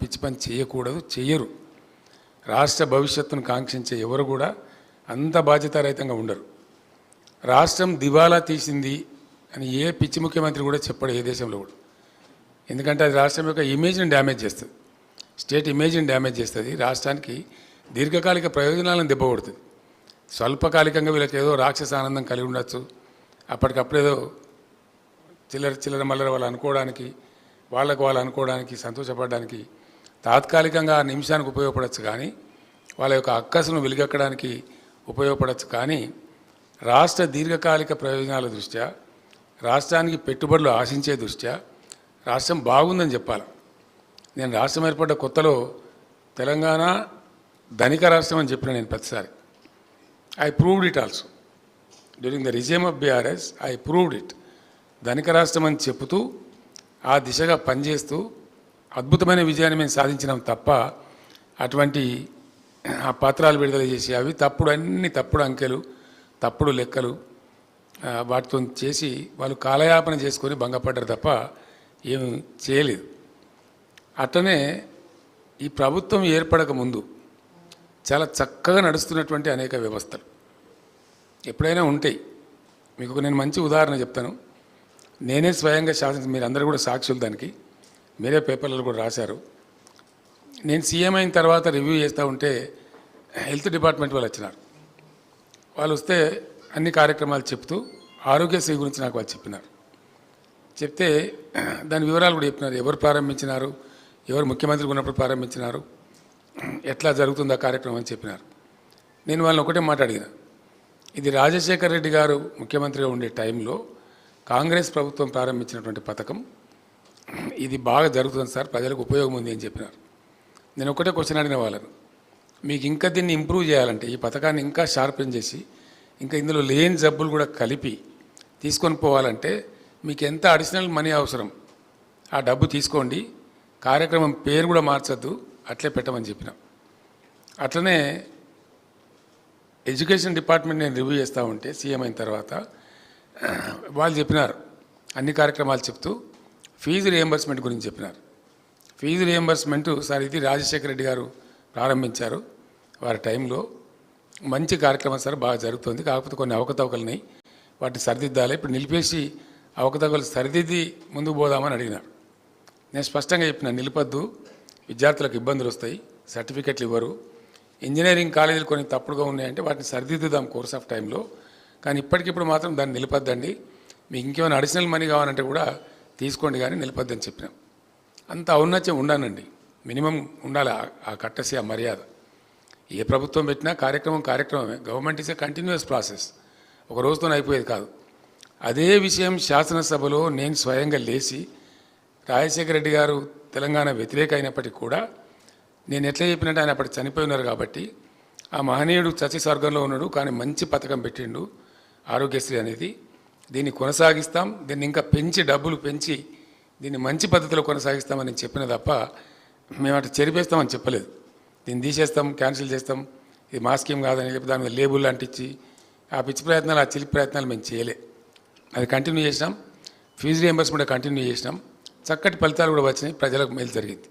పిచ్చి పని చేయకూడదు, చెయ్యరు. రాష్ట్ర భవిష్యత్తును కాంక్షించే ఎవరు కూడా అంత బాధ్యతారహితంగా ఉండరు. రాష్ట్రం దివాలా తీసింది అని ఏ పిచ్చి ముఖ్యమంత్రి కూడా చెప్పడు ఏ దేశంలో కూడా. ఎందుకంటే అది రాష్ట్రం యొక్క ఇమేజ్ని డ్యామేజ్ చేస్తుంది, స్టేట్ ఇమేజ్ని డ్యామేజ్ చేస్తుంది, రాష్ట్రానికి దీర్ఘకాలిక ప్రయోజనాలను దెబ్బకొడుతుంది. స్వల్పకాలికంగా వీళ్ళకి ఏదో రాక్షస ఆనందం కలిగి ఉండొచ్చు, అప్పటికప్పుడేదో చిల్లర మల్లర వాళ్ళు అనుకోవడానికి, వాళ్ళు అనుకోవడానికి, సంతోషపడడానికి తాత్కాలికంగా నిమిషానికి ఉపయోగపడవచ్చు, కానీ వాళ్ళ యొక్క అక్కసును వెలిగక్కడానికి ఉపయోగపడవచ్చు. కానీ రాష్ట్ర దీర్ఘకాలిక ప్రయోజనాల దృష్ట్యా, రాష్ట్రానికి పెట్టుబడులు ఆశించే దృష్ట్యా రాష్ట్రం బాగుందని చెప్పాలి. నేను రాష్ట్రం ఏర్పడ్డ కొత్తలో తెలంగాణ ధనిక రాష్ట్రం అని చెప్పిన నేను ప్రతిసారి. I proved it also during the regime of BRS. I proved it. ధనిక రాష్ట్రం అని చెబుతూ ఆ దిశగా పనిచేస్తూ అద్భుతమైన విజయాన్ని మేము సాధించినాం తప్ప అటువంటి ఆ పత్రాలు విడుదల చేసి అవి అన్ని తప్పుడు అంకెలు, తప్పుడు లెక్కలు వాటితో చేసి వాళ్ళు కాలయాపన చేసుకొని భంగపడ్డారు తప్ప ఏమి చేయలేదు. అట్లనే ఈ ప్రభుత్వం ఏర్పడక ముందు చాలా చక్కగా నడుస్తున్నటువంటి అనేక వ్యవస్థలు ఎప్పుడైనా ఉంటాయి. మీకు నేను మంచి ఉదాహరణ చెప్తాను. నేనే స్వయంగా మీరందరూ కూడా సాక్షులు, దానికి మీరే పేపర్లలో కూడా రాశారు. నేను సీఎం అయిన తర్వాత రివ్యూ చేస్తూ ఉంటే హెల్త్ డిపార్ట్మెంట్ వాళ్ళు వచ్చినారు. వాళ్ళు వస్తే అన్ని కార్యక్రమాలు చెప్తూ ఆరోగ్యశ్రీ గురించి నాకు వాళ్ళు చెప్పినారు. చెప్తే దాని వివరాలు కూడా చెప్పినారు. ఎవరు ప్రారంభించినారు, ఎవరు ముఖ్యమంత్రి ఉన్నప్పుడు ప్రారంభించినారు, ఎట్లా జరుగుతుంది ఆ కార్యక్రమం అని చెప్పినారు. నేను వాళ్ళని ఒకటే మాట అడిగిన, ఇది రాజశేఖర రెడ్డి గారు ముఖ్యమంత్రిగా ఉండే టైంలో కాంగ్రెస్ ప్రభుత్వం ప్రారంభించినటువంటి పథకం, ఇది బాగా జరుగుతుంది సార్, ప్రజలకు ఉపయోగం ఉంది అని చెప్పినారు. నేను ఒకటే క్వశ్చన్ అడిగిన వాళ్ళను, మీకు ఇంకా దీన్ని ఇంప్రూవ్ చేయాలంటే, ఈ పథకాన్ని ఇంకా షార్పెన్ చేసి ఇంకా ఇందులో లేని జబ్బులు కూడా కలిపి తీసుకొని పోవాలంటే మీకు ఎంత అడిషనల్ మనీ అవసరం, ఆ డబ్బు తీసుకోండి, కార్యక్రమం పేరు కూడా మార్చద్దు, అట్లే పెట్టమని చెప్పినాం. అట్లనే ఎడ్యుకేషన్ డిపార్ట్మెంట్ నేను రివ్యూ చేస్తూ ఉంటే సీఎం అయిన తర్వాత వాళ్ళు చెప్పినారు, అన్ని కార్యక్రమాలు చెప్తూ ఫీజు రియంబర్స్మెంట్ గురించి చెప్పినారు. ఫీజు రియంబర్స్మెంట్ సార్ ఇది రాజశేఖర రెడ్డి గారు ప్రారంభించారు, వారి టైంలో మంచి కార్యక్రమం సార్, బాగా జరుగుతుంది, కాకపోతే కొన్ని అవకతవకలున్నాయి, వాటిని సరిదిద్దాలి, ఇప్పుడు నిలిపేసి అవకతవకలు సరిదిద్ది ముందుకు పోదామని అడిగినారు. నేను స్పష్టంగా చెప్పిన, నిలిపద్దు, విద్యార్థులకు ఇబ్బందులు వస్తాయి, సర్టిఫికెట్లు ఇవ్వరు, ఇంజనీరింగ్ కాలేజీలు కొన్ని తప్పుడుగా ఉన్నాయంటే వాటిని సరిదిద్దుదాం కోర్స్ ఆఫ్ టైంలో, కానీ ఇప్పటికిప్పుడు మాత్రం దాన్ని నిలిపద్దండి, మీకు ఇంకేమైనా అడిషనల్ మనీ కావాలంటే కూడా తీసుకోండి కానీ నిలిపద్దని చెప్పినాం. అంత ఔన్నత్యం ఉండానండి, మినిమం ఉండాలి ఆ కట్టసి, ఆ మర్యాద. ఏ ప్రభుత్వం పెట్టినా కార్యక్రమమే. Government is a continuous process, ఒక రోజుతో అయిపోయేది కాదు. అదే విషయం శాసనసభలో నేను స్వయంగా లేచి, రాజశేఖర రెడ్డి గారు తెలంగాణ వ్యతిరేక అయినప్పటికీ కూడా నేను ఎట్లా చెప్పినట్టు ఆయన అప్పటికి చనిపోయి ఉన్నారు కాబట్టి, ఆ మహనీయుడు చచ్చి స్వర్గంలో ఉన్నాడు కానీ మంచి పథకం పెట్టిండు ఆరోగ్యశ్రీ అనేది, దీన్ని కొనసాగిస్తాం, దీన్ని ఇంకా పెంచి డబ్బులు పెంచి దీన్ని మంచి పద్ధతిలో కొనసాగిస్తామని చెప్పిన తప్ప మేము అటు చెరిపేస్తామని చెప్పలేదు. దీన్ని తీసేస్తాం, క్యాన్సిల్ చేస్తాం, ఇది మా స్కీమ్ కాదని చెప్పి దాని మీద లేబుల్ అంటించి ఆ పిచ్చి ప్రయత్నాలు, ఆ చిలిపి ప్రయత్నాలు మేము చేయలే. అది కంటిన్యూ చేసినాం. ఫీజు రియంబర్స్మెంట్ కంటిన్యూ చేసినాం. చక్కటి ఫలితాలు కూడా వచ్చినాయి, ప్రజలకు మేలు జరిగింది.